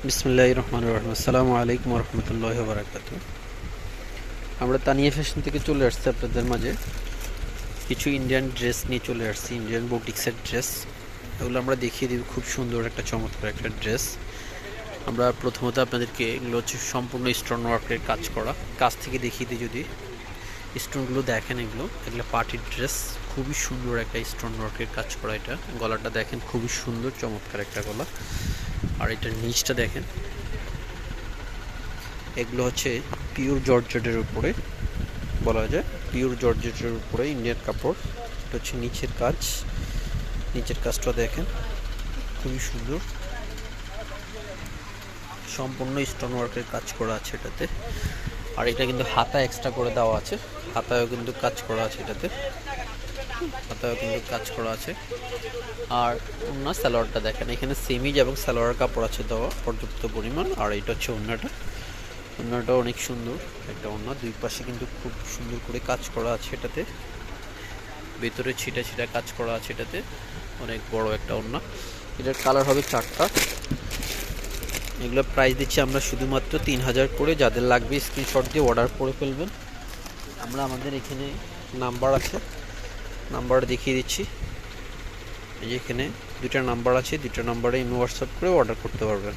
বিসমিল্লাহির রহমানির রহিম। আসসালামু আলাইকুম ওয়া রাহমাতুল্লাহি ওয়া বারাকাতুহু। আমরা তানিয়া ফ্যাশন থেকে চলে আসছি আপনাদের মাঝে কিছু ইন্ডিয়ান ড্রেস নিয়ে চলে আসছি, ইন্ডিয়ান বুটিক্সের ড্রেস। এগুলো আমরা দেখিয়ে দিব, খুব সুন্দর একটা চমৎকার একটা ড্রেস। আমরা প্রথমত আপনাদেরকে এগুলো হচ্ছে সম্পূর্ণ স্টোন ওয়ার্কের কাজ করা, কাছ থেকে দেখিয়ে দিই। যদি স্টোনগুলো দেখেন, এগুলো পার্টির ড্রেস, খুবই সুন্দর একটা স্টোন ওয়ার্কের কাজ করা। এটা গলাটা দেখেন, খুবই সুন্দর চমৎকার একটা গলা। আর এটার নিচটা দেখেন, এগুলো হচ্ছে পিওর জর্জেটের উপরে, বলা যায় পিওর জর্জেটের উপরে ইন্ডিয়ান কাপড়। এটা হচ্ছে নিচের কাজ, নিচের কাজটা দেখেন, খুবই সুন্দর, সম্পূর্ণ স্টোন ওয়ার্কের কাজ করা আছে এটাতে। আর এটা কিন্তু হাতা এক্সট্রা করে দেওয়া আছে, হাতায়ও কিন্তু কাজ করা আছে এটাতে, হাতায়ও কিন্তু কাজ করা আছে। আর ওনার সালোয়ারটা দেখেন, এখানে সেমিজ এবং সালোয়ার কাপড় আছে দেওয়া পর্যাপ্ত পরিমাণ। আর এটা হচ্ছে ওড়নাটা, ওড়নাটা অনেক সুন্দর একটা ওড়না, দুই পাশে কিন্তু খুব সুন্দর করে কাজ করা আছে এটাতে, ভেতরে ছিটা ছিটা কাজ করা আছে এটাতে, অনেক বড় একটা ওড়না। এটার কালার হবে 4টা। এগুলো প্রাইস দিচ্ছি আমরা শুধুমাত্র 3000 করে। যাদের লাগবে স্ক্রিনশট দিয়ে অর্ডার করে ফেলবেন। আমরা আমাদের এখানে নাম্বার আছে, নাম্বার দেখিয়ে দিচ্ছি। এই যে এখানে দুইটা নাম্বার আছে, দুইটা নাম্বারে ইমো হোয়াটসঅ্যাপ করে অর্ডার করতে পারবেন।